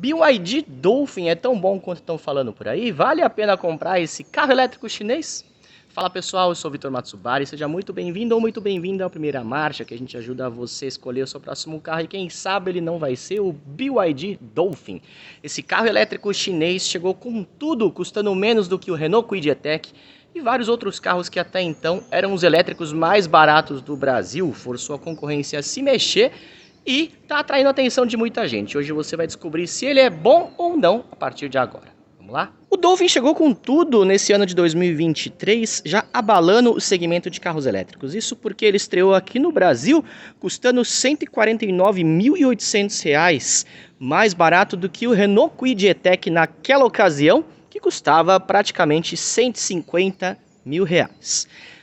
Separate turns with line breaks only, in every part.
BYD Dolphin é tão bom quanto estão falando por aí? Vale a pena comprar esse carro elétrico chinês? Fala pessoal, eu sou o Vitor Matsubari, seja muito bem-vindo ou muito bem-vinda à Primeira Marcha, que a gente ajuda você a escolher o seu próximo carro e quem sabe ele não vai ser o BYD Dolphin. Esse carro elétrico chinês chegou com tudo, custando menos do que o Renault Kwid E-Tech e vários outros carros que até então eram os elétricos mais baratos do Brasil, forçou a concorrência a se mexer e está atraindo a atenção de muita gente. Hoje você vai descobrir se ele é bom ou não a partir de agora. Vamos lá? O Dolphin chegou com tudo nesse ano de 2023, já abalando o segmento de carros elétricos. Isso porque ele estreou aqui no Brasil, custando R$ 149.800, mais barato do que o Renault Kwid E-Tech naquela ocasião, que custava praticamente R$ 150 mil.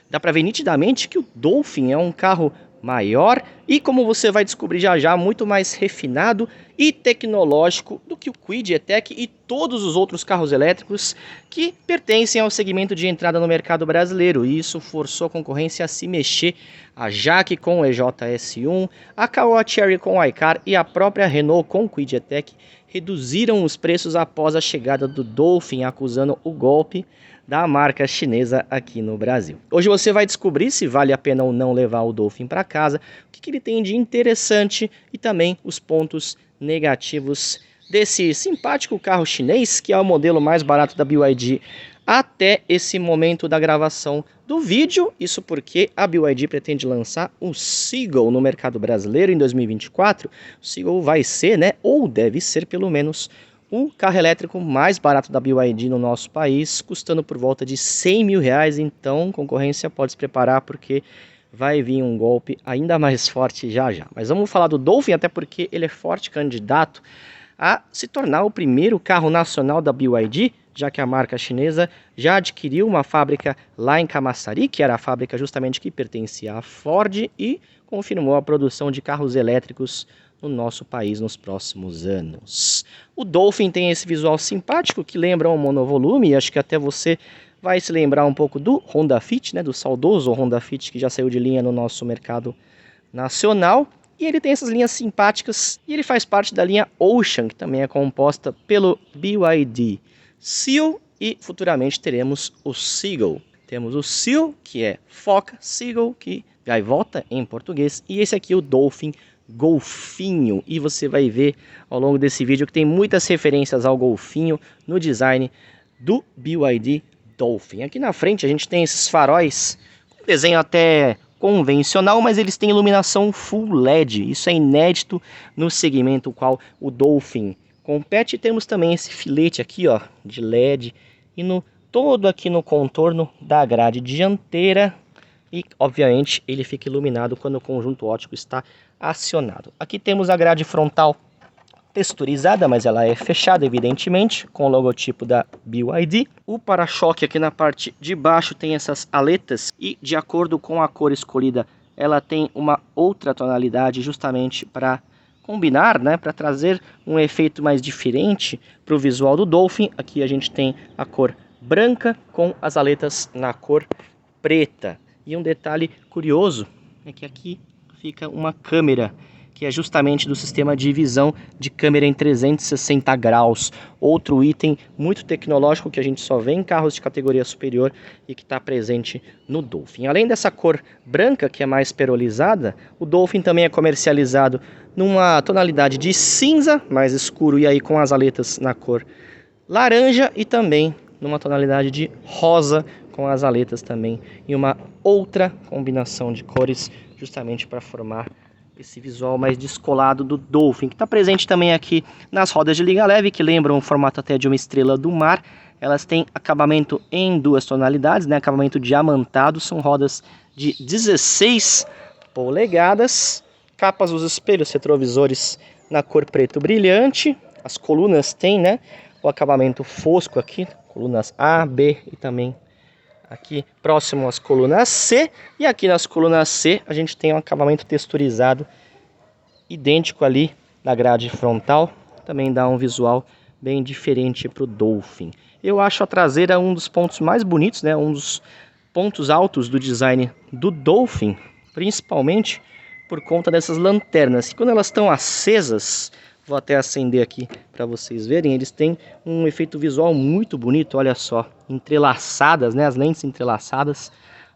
Dá para ver nitidamente que o Dolphin é um carro maior e, como você vai descobrir já já, muito mais refinado e tecnológico do que o Kwid E-Tech e todos os outros carros elétricos que pertencem ao segmento de entrada no mercado brasileiro. E isso forçou a concorrência a se mexer. A Jaque com o EJS1, a Caoa Chery com o iCar e a própria Renault com o Kwid E-Tech reduziram os preços após a chegada do Dolphin, acusando o golpe da marca chinesa aqui no Brasil. Hoje você vai descobrir se vale a pena ou não levar o Dolphin para casa, o que ele tem de interessante e também os pontos negativos desse simpático carro chinês, que é o modelo mais barato da BYD até esse momento da gravação do vídeo. Isso porque a BYD pretende lançar o Seagull no mercado brasileiro em 2024. O Seagull vai ser, ou deve ser pelo menos, o carro elétrico mais barato da BYD no nosso país, custando por volta de R$ 100 mil. Então, concorrência pode se preparar porque vai vir um golpe ainda mais forte já já. Mas vamos falar do Dolphin, até porque ele é forte candidato a se tornar o primeiro carro nacional da BYD, já que a marca chinesa já adquiriu uma fábrica lá em Camaçari, que era a fábrica justamente que pertencia à Ford, e confirmou a produção de carros elétricos no nosso país nos próximos anos. O Dolphin tem esse visual simpático que lembra um monovolume, e acho que até você vai se lembrar um pouco do Honda Fit, do saudoso Honda Fit que já saiu de linha no nosso mercado nacional. E ele tem essas linhas simpáticas e ele faz parte da linha Ocean, que também é composta pelo BYD Seal, e futuramente teremos o Seagull. Temos o Seal, que é Foca, Seagull, que gaivota em português, e esse aqui é o Dolphin Golfinho. E você vai ver ao longo desse vídeo que tem muitas referências ao golfinho no design do BYD Dolphin. Aqui na frente a gente tem esses faróis, com desenho até convencional, mas eles têm iluminação full LED. Isso é inédito no segmento qual o Dolphin compete. Temos também esse filete aqui, ó, de LED e todo aqui no contorno da grade dianteira, e obviamente ele fica iluminado quando o conjunto óptico está acionado. Aqui temos a grade frontal texturizada, mas ela é fechada evidentemente, com o logotipo da BYD. O para-choque aqui na parte de baixo tem essas aletas e, de acordo com a cor escolhida, ela tem uma outra tonalidade justamente para combinar, para trazer um efeito mais diferente para o visual do Dolphin. Aqui a gente tem a cor branca com as aletas na cor preta. E um detalhe curioso é que aqui fica uma câmera, que é justamente do sistema de visão de câmera em 360 graus. Outro item muito tecnológico que a gente só vê em carros de categoria superior e que está presente no Dolphin. Além dessa cor branca, que é mais perolizada, o Dolphin também é comercializado numa tonalidade de cinza, mais escuro, e aí com as aletas na cor laranja, e também numa tonalidade de rosa, com as aletas também em uma outra combinação de cores, justamente para formar esse visual mais descolado do Dolphin, que está presente também aqui nas rodas de liga leve, que lembram o formato até de uma estrela do mar. Elas têm acabamento em duas tonalidades, acabamento diamantado, são rodas de 16 polegadas, capas dos espelhos retrovisores na cor preto brilhante. As colunas têm o acabamento fosco aqui, colunas A, B e também aqui próximo às colunas C, e aqui nas colunas C a gente tem um acabamento texturizado idêntico ali na grade frontal, também dá um visual bem diferente para o Dolphin. Eu acho a traseira um dos pontos mais bonitos, um dos pontos altos do design do Dolphin, principalmente por conta dessas lanternas, que quando elas estão acesas Vou até acender aqui para vocês verem. Eles têm um efeito visual muito bonito, olha só. Entrelaçadas, né? As lentes entrelaçadas,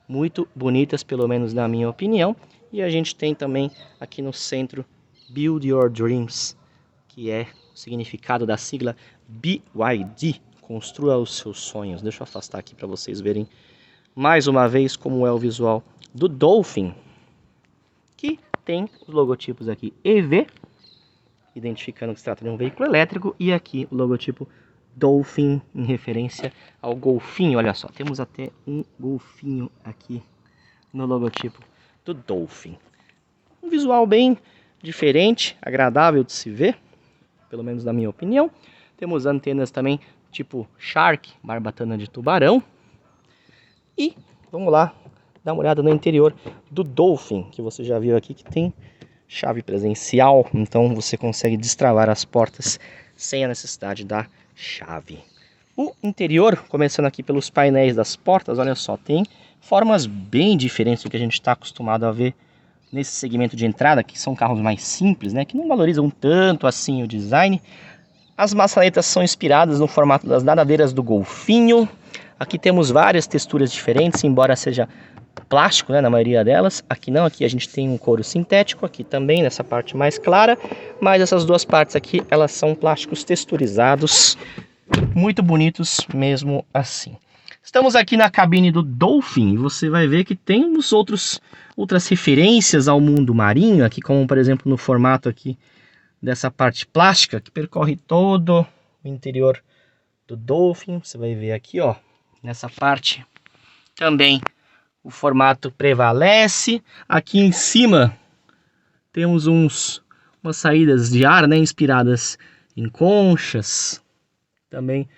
muito bonitas, pelo menos na minha opinião. E a gente tem também aqui no centro Build Your Dreams, que é o significado da sigla BYD. Construa os seus sonhos. Deixa eu afastar aqui para vocês verem mais uma vez como é o visual do Dolphin, que tem os logotipos aqui EV, identificando que se trata de um veículo elétrico, e aqui o logotipo Dolphin, em referência ao golfinho. Olha só, temos até um golfinho aqui no logotipo do Dolphin. Um visual bem diferente, agradável de se ver, pelo menos na minha opinião. Temos antenas também tipo Shark, barbatana de tubarão. E vamos lá dar uma olhada no interior do Dolphin, que você já viu aqui que tem chave presencial, então você consegue destravar as portas sem a necessidade da chave. O interior, começando aqui pelos painéis das portas, olha só, tem formas bem diferentes do que a gente está acostumado a ver nesse segmento de entrada, que são carros mais simples, né, que não valorizam tanto assim o design. As maçanetas são inspiradas no formato das nadadeiras do golfinho. Aqui temos várias texturas diferentes, embora seja plástico, né, na maioria delas. Aqui não, aqui a gente tem um couro sintético, aqui também nessa parte mais clara, mas essas duas partes aqui, elas são plásticos texturizados, muito bonitos mesmo assim. Estamos aqui na cabine do Dolphin e você vai ver que tem outras referências ao mundo marinho, aqui como por exemplo no formato aqui dessa parte plástica que percorre todo o interior do Dolphin. Você vai ver aqui, ó, nessa parte também o formato prevalece. Aqui em cima temos umas saídas de ar, né, inspiradas em conchas, também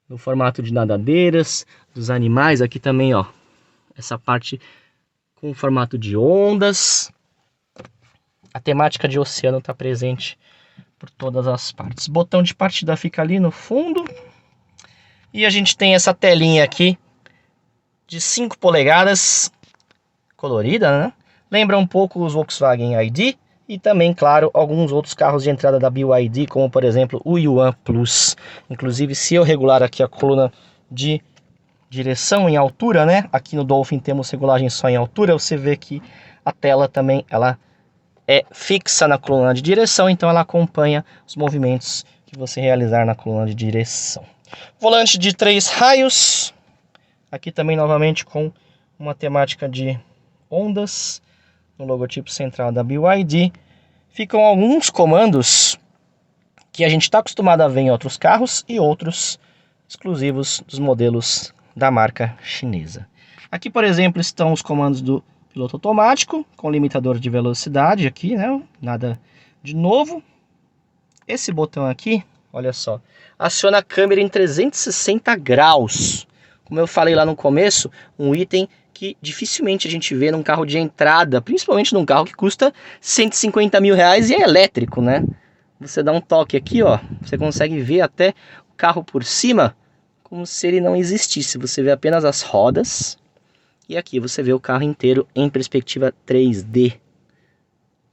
no formato de nadadeiras dos animais. Aqui também, ó, essa parte com formato de ondas. A temática de oceano está presente por todas as partes. Botão de partida fica ali no fundo. E a gente tem essa telinha aqui de 5 polegadas, colorida, né? Lembra um pouco os Volkswagen ID e também, claro, alguns outros carros de entrada da BYD, como por exemplo o Yuan Plus. Inclusive, se eu regular aqui a coluna de direção em altura, né? Aqui no Dolphin temos regulagem só em altura. Você vê que a tela também ela é fixa na coluna de direção, então ela acompanha os movimentos que você realizar na coluna de direção. Volante de 3 raios. Aqui também novamente com uma temática de ondas no logotipo central da BYD. Ficam alguns comandos que a gente está acostumado a ver em outros carros e outros exclusivos dos modelos da marca chinesa. Aqui, por exemplo, estão os comandos do piloto automático com limitador de velocidade aqui, né? Nada de novo. Esse botão aqui, olha só, aciona a câmera em 360 graus. Como eu falei lá no começo, um item que dificilmente a gente vê num carro de entrada, principalmente num carro que custa 150 mil reais e é elétrico, né? Você dá um toque aqui, ó, você consegue ver até o carro por cima, como se ele não existisse. Você vê apenas as rodas e aqui você vê o carro inteiro em perspectiva 3D.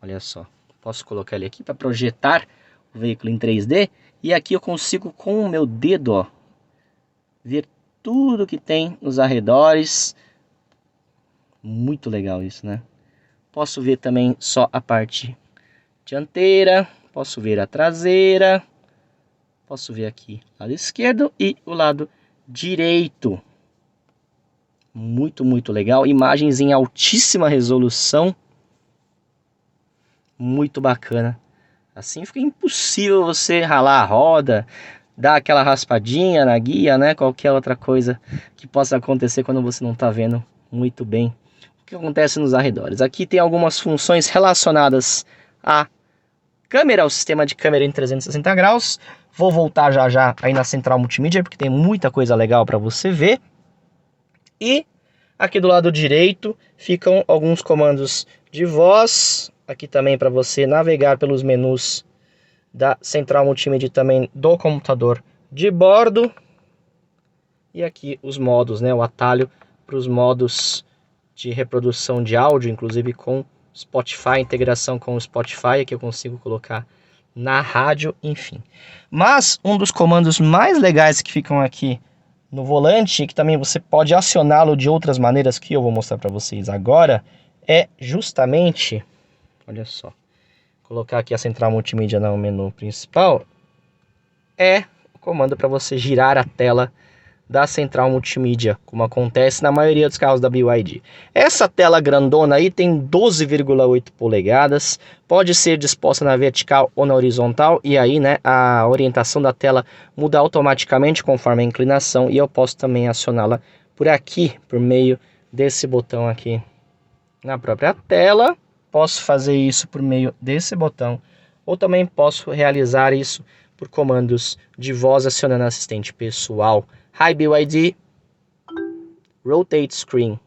Olha só, posso colocar ele aqui para projetar o veículo em 3D e aqui eu consigo com o meu dedo, ó, ver tudo que tem nos arredores. Muito legal isso, né? Posso ver também só a parte dianteira, posso ver a traseira, posso ver aqui o lado esquerdo e o lado direito. Muito legal. Imagens em altíssima resolução. Muito bacana. Assim fica impossível você ralar a roda, dar aquela raspadinha na guia, né? Qualquer outra coisa que possa acontecer quando você não está vendo muito bem o que acontece nos arredores. Aqui tem algumas funções relacionadas à câmera, ao sistema de câmera em 360 graus. Vou voltar já aí na central multimídia, porque tem muita coisa legal para você ver. E aqui do lado direito ficam alguns comandos de voz. Aqui também para você navegar pelos menus da central multimídia e também do computador de bordo. E aqui os modos, né? O atalho para os modos de reprodução de áudio, inclusive com Spotify, integração com o Spotify. Aqui eu consigo colocar na rádio, enfim. Mas um dos comandos mais legais que ficam aqui no volante, que também você pode acioná-lo de outras maneiras que eu vou mostrar para vocês agora, é justamente, olha só, colocar aqui a central multimídia no menu principal, é o comando para você girar a tela da central multimídia, como acontece na maioria dos carros da BYD. Essa tela grandona aí tem 12,8 polegadas, pode ser disposta na vertical ou na horizontal, e aí, né, a orientação da tela muda automaticamente conforme a inclinação, e eu posso também acioná-la por aqui, por meio desse botão aqui na própria tela. Posso fazer isso por meio desse botão, ou também posso realizar isso por comandos de voz acionando assistente pessoal. Hi BYD, rotate screen.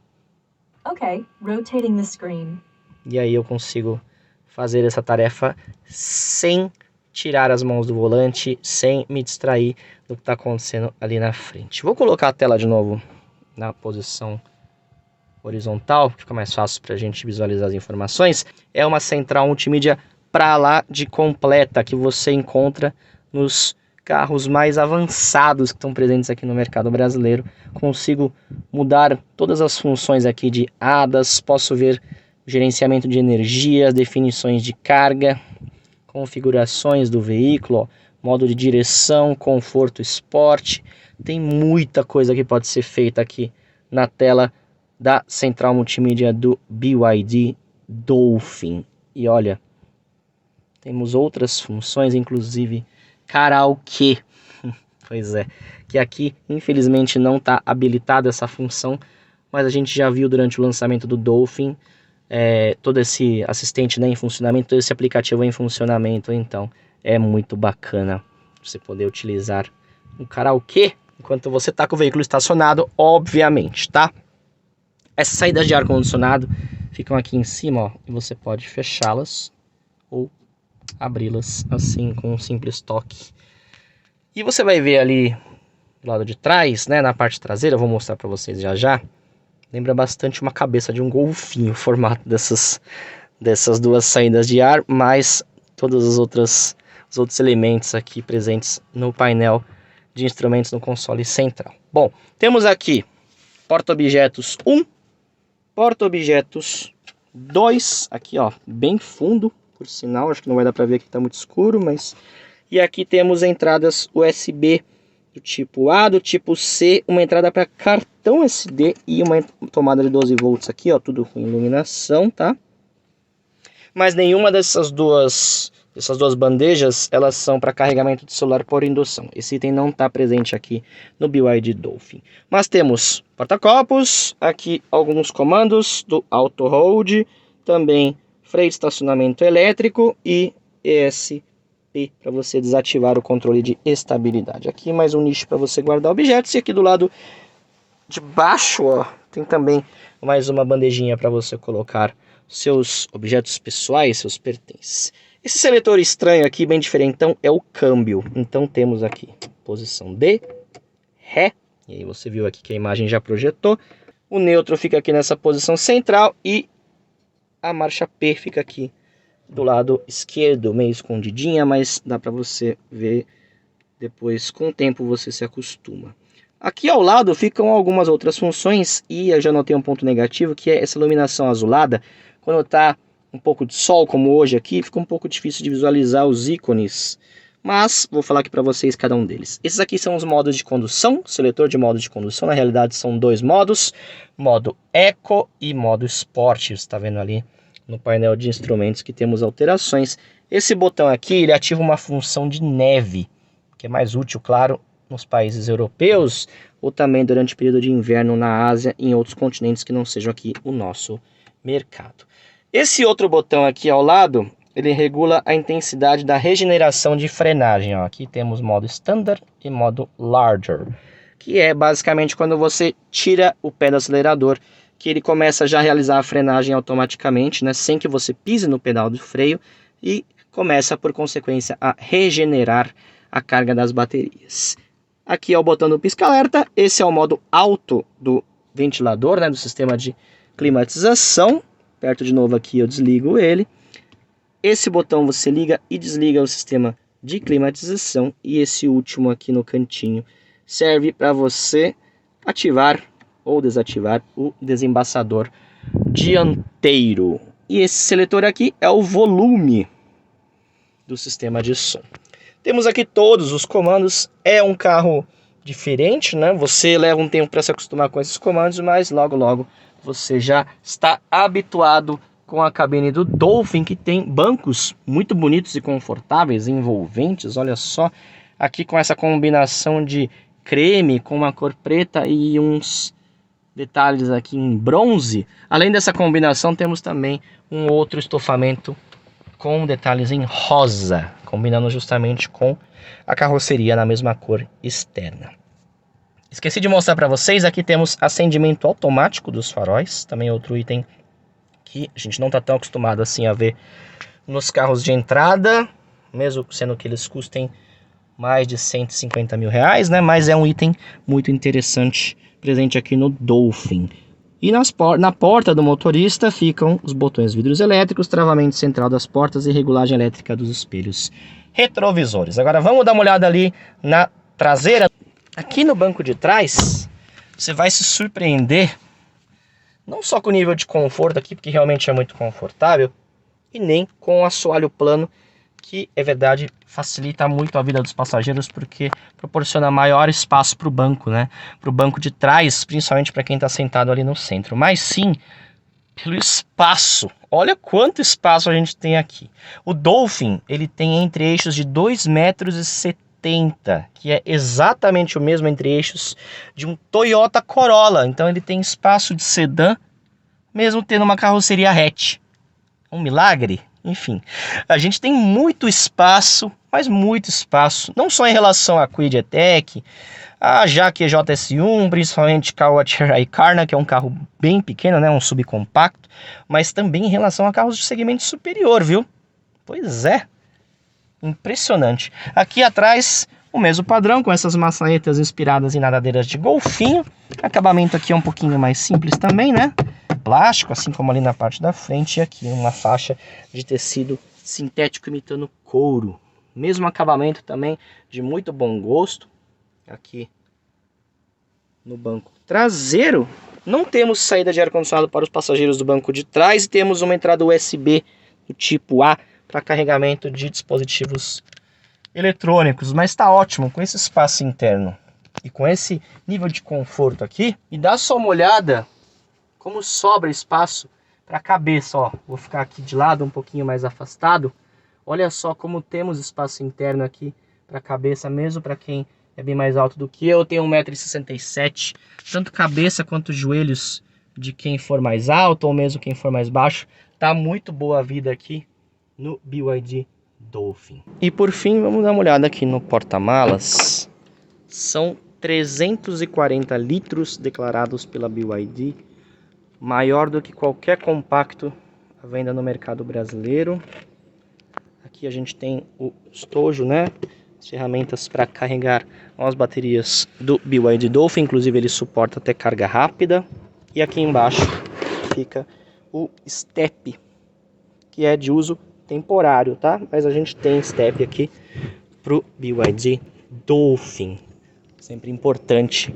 Okay, rotating the screen.
E aí eu consigo fazer essa tarefa sem tirar as mãos do volante, sem me distrair do que está acontecendo ali na frente. Vou colocar a tela de novo na posição horizontal, que fica mais fácil para a gente visualizar as informações. É uma central multimídia para lá de completa que você encontra nos carros mais avançados que estão presentes aqui no mercado brasileiro. Consigo mudar todas as funções aqui de ADAS, posso ver gerenciamento de energia, definições de carga, configurações do veículo, ó, modo de direção, conforto, esporte. Tem muita coisa que pode ser feita aqui na tela da central multimídia do BYD Dolphin. E olha, temos outras funções, inclusive karaokê. Pois é, que aqui infelizmente não está habilitada essa função, mas a gente já viu durante o lançamento do Dolphin todo esse assistente, né, em funcionamento, todo esse aplicativo em funcionamento. Então é muito bacana você poder utilizar um karaokê enquanto você está com o veículo estacionado, obviamente, tá? Essas saídas de ar-condicionado ficam aqui em cima, ó, e você pode fechá-las ou abri-las assim com um simples toque. E você vai ver ali do lado de trás, né, na parte traseira, eu vou mostrar para vocês já já, lembra bastante uma cabeça de um golfinho, o formato dessas duas saídas de ar, mais todos os outros elementos aqui presentes no painel de instrumentos no console central. Bom, temos aqui porta-objetos 1, porta-objetos 2, aqui ó, bem fundo, por sinal, acho que não vai dar para ver aqui, tá muito escuro, mas... E aqui temos entradas USB do tipo A, do tipo C, uma entrada para cartão SD e uma tomada de 12 volts aqui, ó, tudo com iluminação, tá? Mas nenhuma dessas duas bandejas, elas são para carregamento de celular por indução. Esse item não está presente aqui no BYD Dolphin. Mas temos porta-copos, aqui alguns comandos do Auto Hold, também freio de estacionamento elétrico e ESP para você desativar o controle de estabilidade. Aqui mais um nicho para você guardar objetos, e aqui do lado de baixo, ó, tem também mais uma bandejinha para você colocar seus objetos pessoais, seus pertences. Esse seletor estranho aqui, bem diferentão, é o câmbio. Então temos aqui posição D, Ré, e aí você viu aqui que a imagem já projetou. O neutro fica aqui nessa posição central e a marcha P fica aqui do lado esquerdo, meio escondidinha, mas dá para você ver depois, com o tempo você se acostuma. Aqui ao lado ficam algumas outras funções, e eu já notei um ponto negativo, que é essa iluminação azulada. Quando está um pouco de sol, como hoje aqui, fica um pouco difícil de visualizar os ícones, mas vou falar aqui para vocês cada um deles. Esses aqui são os modos de condução, seletor de modo de condução. Na realidade são dois modos, modo Eco e modo Sport. Você está vendo ali no painel de instrumentos que temos alterações. Esse botão aqui, ele ativa uma função de neve, que é mais útil, claro, nos países europeus, ou também durante o período de inverno na Ásia e em outros continentes que não sejam aqui o nosso mercado. Esse outro botão aqui ao lado, ele regula a intensidade da regeneração de frenagem. Ó. Aqui temos modo Standard e modo Larger, que é basicamente quando você tira o pé do acelerador, que ele começa já a realizar a frenagem automaticamente, né, sem que você pise no pedal do freio, e começa, por consequência, a regenerar a carga das baterias. Aqui é o botão do pisca-alerta, esse é o modo alto do ventilador, né, do sistema de climatização. Perto de novo aqui eu desligo ele. Esse botão você liga e desliga o sistema de climatização, e esse último aqui no cantinho serve para você ativar ou desativar o desembaçador dianteiro. E esse seletor aqui é o volume do sistema de som. Temos aqui todos os comandos. É um carro diferente, né? Você leva um tempo para se acostumar com esses comandos, mas logo logo você já está habituado com a cabine do Dolphin, que tem bancos muito bonitos e confortáveis, envolventes. Olha só, aqui com essa combinação de creme com uma cor preta e uns detalhes aqui em bronze. Além dessa combinação, temos também um outro estofamento com detalhes em rosa, combinando justamente com a carroceria na mesma cor externa. Esqueci de mostrar para vocês, aqui temos acendimento automático dos faróis, também outro item que a gente não está tão acostumado assim a ver nos carros de entrada, mesmo sendo que eles custem mais de 150 mil reais, né? Mas é um item muito interessante presente aqui no Dolphin. E na porta do motorista ficam os botões vidros elétricos, travamento central das portas e regulagem elétrica dos espelhos retrovisores. Agora vamos dar uma olhada ali na traseira. Aqui no banco de trás, você vai se surpreender, não só com o nível de conforto aqui, porque realmente é muito confortável, e nem com o assoalho plano, que é verdade, facilita muito a vida dos passageiros, porque proporciona maior espaço para o banco, né? Para o banco de trás, principalmente para quem está sentado ali no centro. Mas sim, pelo espaço. Olha quanto espaço a gente tem aqui. O Dolphin, ele tem entre-eixos de 2,70 metros, que é exatamente o mesmo entre-eixos de um Toyota Corolla. Então ele tem espaço de sedã, mesmo tendo uma carroceria hatch. Um milagre? Enfim, a gente tem muito espaço, mas muito espaço, não só em relação à Kwid E-Tech, a Jaque EJS1, principalmente Caoa Chery Karna, que é um carro bem pequeno, né, um subcompacto, mas também em relação a carros de segmento superior, viu? Pois é, impressionante. Aqui atrás, o mesmo padrão, com essas maçanetas inspiradas em nadadeiras de golfinho. Acabamento aqui é um pouquinho mais simples também, né? Plástico, assim como ali na parte da frente, e aqui uma faixa de tecido sintético imitando couro. Mesmo acabamento também de muito bom gosto. Aqui no banco traseiro, não temos saída de ar-condicionado para os passageiros do banco de trás e temos uma entrada USB do tipo A para carregamento de dispositivos eletrônicos, mas está ótimo com esse espaço interno e com esse nível de conforto aqui. E dá só uma olhada como sobra espaço para a cabeça, ó. Vou ficar aqui de lado, um pouquinho mais afastado. Olha só como temos espaço interno aqui para a cabeça, mesmo para quem é bem mais alto do que eu. Tenho 1,67 m, tanto cabeça quanto joelhos de quem for mais alto ou mesmo quem for mais baixo. Tá muito boa a vida aqui no BYD Dolphin. E por fim, vamos dar uma olhada aqui no porta-malas. São 340 litros declarados pela BYD, maior do que qualquer compacto à venda no mercado brasileiro. Aqui a gente tem o estojo, né? As ferramentas para carregar as baterias do BYD Dolphin, inclusive ele suporta até carga rápida. E aqui embaixo fica o step, que é de uso temporário, tá? Mas a gente tem step aqui pro BYD Dolphin. Sempre importante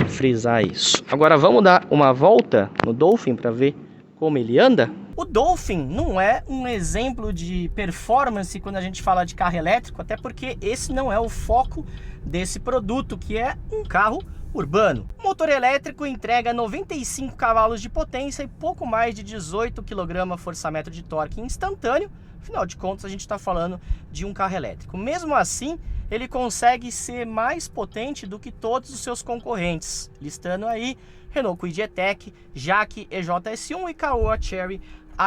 frisar isso. Agora vamos dar uma volta no Dolphin para ver como ele anda. O Dolphin não é um exemplo de performance quando a gente fala de carro elétrico, até porque esse não é o foco desse produto, que é um carro urbano. O motor elétrico entrega 95 cavalos de potência e pouco mais de 18 kgfm de torque instantâneo. Afinal de contas, a gente está falando de um carro elétrico. Mesmo assim, ele consegue ser mais potente do que todos os seus concorrentes, listando aí Renault Kwid E-Tech, Jaque EJS1 e Caoa Chery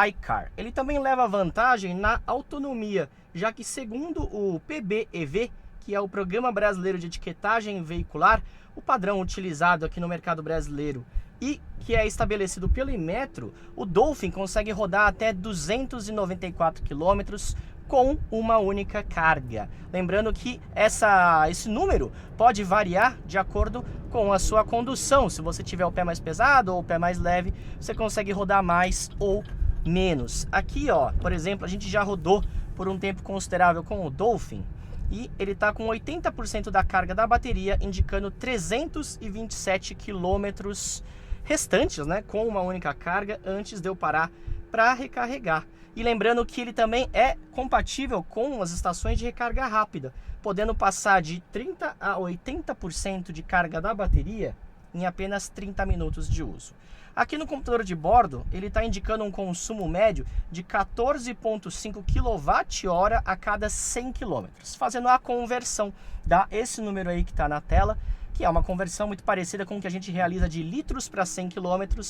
iCar. Ele também leva vantagem na autonomia, já que segundo o PBEV, que é o Programa Brasileiro de Etiquetagem Veicular, o padrão utilizado aqui no mercado brasileiro e que é estabelecido pelo Inmetro, o Dolphin consegue rodar até 294 km com uma única carga. Lembrando que esse número pode variar de acordo com a sua condução. Se você tiver o pé mais pesado ou o pé mais leve, você consegue rodar mais ou menos. Aqui, ó, por exemplo, a gente já rodou por um tempo considerável com o Dolphin e ele está com 80% da carga da bateria, indicando 327 quilômetros restantes, né, com uma única carga antes de eu parar para recarregar. E lembrando que ele também é compatível com as estações de recarga rápida, podendo passar de 30 a 80% de carga da bateria em apenas 30 minutos de uso. Aqui no computador de bordo, ele está indicando um consumo médio de 14,5 kWh a cada 100 km. Fazendo a conversão, dá esse número aí que está na tela, que é uma conversão muito parecida com o que a gente realiza de litros para 100 km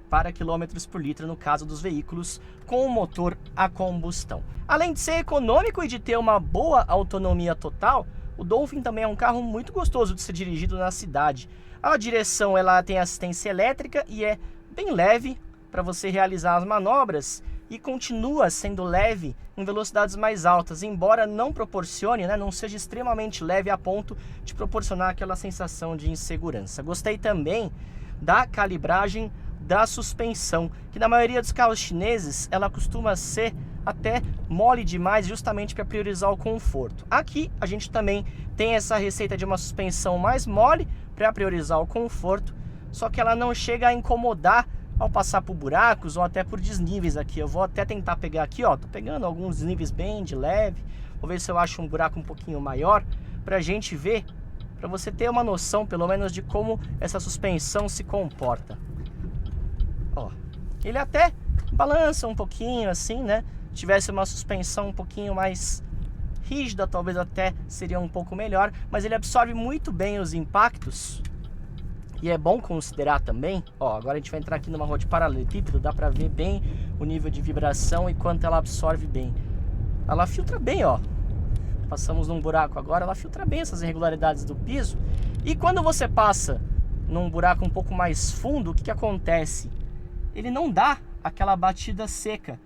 para quilômetros por litro no caso dos veículos com o motor a combustão. Além de ser econômico e de ter uma boa autonomia total, o Dolphin também é um carro muito gostoso de ser dirigido na cidade. A direção ela tem assistência elétrica e é bem leve para você realizar as manobras e continua sendo leve em velocidades mais altas, embora não proporcione, né, não seja extremamente leve a ponto de proporcionar aquela sensação de insegurança. Gostei também da calibragem da suspensão, que na maioria dos carros chineses ela costuma ser até mole demais, justamente para priorizar o conforto. Aqui a gente também tem essa receita de uma suspensão mais mole para priorizar o conforto, só que ela não chega a incomodar ao passar por buracos ou até por desníveis aqui. Eu vou até tentar pegar aqui, ó, tô pegando alguns desníveis bem de leve, vou ver se eu acho um buraco um pouquinho maior pra gente ver, para você ter uma noção pelo menos de como essa suspensão se comporta. Ó, ele até balança um pouquinho assim, né? Se tivesse uma suspensão um pouquinho mais rígida, talvez até seria um pouco melhor, mas ele absorve muito bem os impactos. E é bom considerar também, ó, agora a gente vai entrar aqui numa rua de paralelepípedo, dá pra ver bem o nível de vibração e quanto ela absorve bem. Ela filtra bem, ó. Passamos num buraco agora, ela filtra bem essas irregularidades do piso. E quando você passa num buraco um pouco mais fundo, o que acontece? Ele não dá aquela batida seca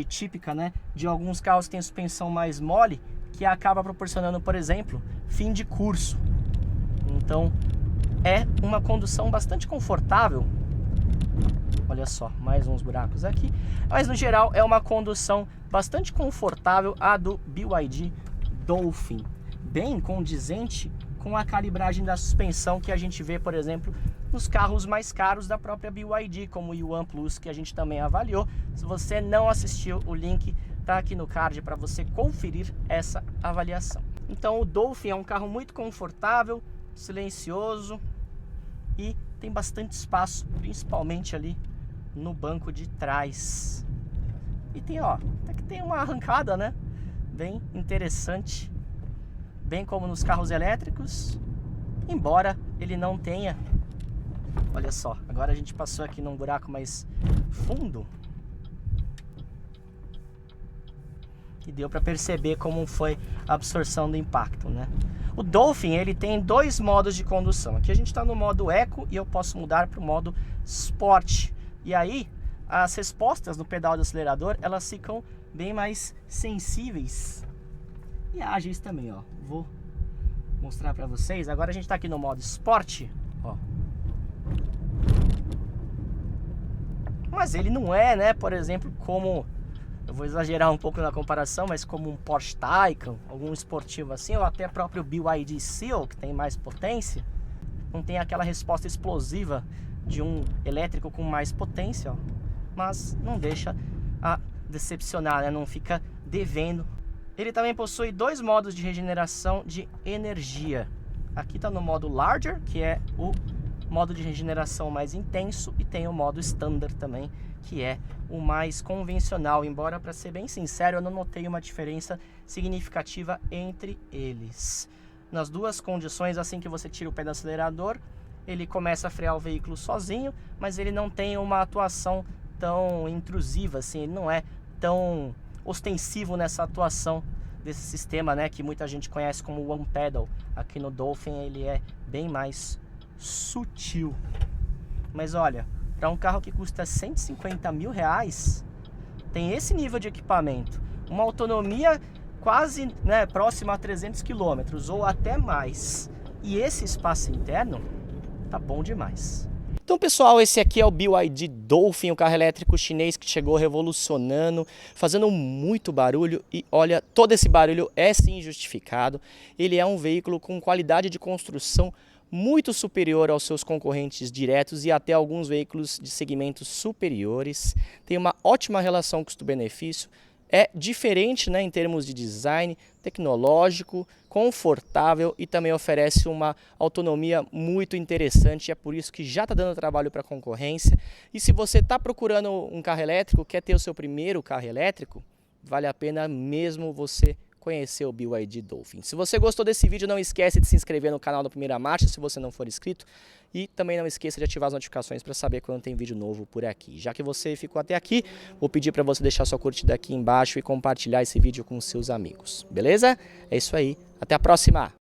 típica, né, de alguns carros que têm suspensão mais mole, que acaba proporcionando, por exemplo, fim de curso. Então é uma condução bastante confortável. Olha só, mais uns buracos aqui. Mas no geral é uma condução bastante confortável a do BYD Dolphin, bem condizente com a calibragem da suspensão que a gente vê, por exemplo, nos carros mais caros da própria BYD, como o Yuan Plus, que a gente também avaliou. Se você não assistiu, o link tá aqui no card para você conferir essa avaliação. Então o Dolphin é um carro muito confortável, silencioso e tem bastante espaço, principalmente ali no banco de trás. E tem, ó, até que tem uma arrancada, né, bem interessante, bem como nos carros elétricos, embora ele não tenha. Olha só, agora a gente passou aqui num buraco mais fundo e deu para perceber como foi a absorção do impacto, né? O Dolphin, ele tem dois modos de condução. Aqui a gente está no modo Eco e eu posso mudar para o modo Sport. E aí, as respostas no pedal do acelerador, elas ficam bem mais sensíveis e ágeis também, ó. Vou mostrar para vocês. Agora a gente está aqui no modo Sport, ó. Mas ele não é, né, por exemplo, como, eu vou exagerar um pouco na comparação, mas como um Porsche Taycan, algum esportivo assim, ou até próprio BYD Seal, que tem mais potência, não tem aquela resposta explosiva de um elétrico com mais potência, ó, mas não deixa a decepcionar, né, não fica devendo. Ele também possui dois modos de regeneração de energia. Aqui está no modo Larger, que é o modo de regeneração mais intenso, e tem o modo Standard também, que é o mais convencional, embora, para ser bem sincero, eu não notei uma diferença significativa entre eles. Nas duas condições, assim que você tira o pé do acelerador, ele começa a frear o veículo sozinho, mas ele não tem uma atuação tão intrusiva, assim, ele não é tão ostensivo nessa atuação desse sistema, né, que muita gente conhece como One Pedal. Aqui no Dolphin ele é bem mais sutil. Mas olha, para um carro que custa 150 mil reais, tem esse nível de equipamento, uma autonomia quase, né, próxima a 300 km ou até mais, e esse espaço interno tá bom demais. Então, pessoal, esse aqui é o BYD Dolphin, o carro elétrico chinês que chegou revolucionando, fazendo muito barulho e olha, todo esse barulho é sim justificado. Ele é um veículo com qualidade de construção muito superior aos seus concorrentes diretos e até alguns veículos de segmentos superiores. Tem uma ótima relação custo-benefício, é diferente, né, em termos de design, tecnológico, confortável e também oferece uma autonomia muito interessante. É por isso que já está dando trabalho para a concorrência. E se você está procurando um carro elétrico, quer ter o seu primeiro carro elétrico, vale a pena mesmo você conhecer o BYD Dolphin. Se você gostou desse vídeo, não esquece de se inscrever no canal da Primeira Marcha, se você não for inscrito. E também não esqueça de ativar as notificações para saber quando tem vídeo novo por aqui. Já que você ficou até aqui, vou pedir para você deixar sua curtida aqui embaixo e compartilhar esse vídeo com seus amigos. Beleza? É isso aí. Até a próxima!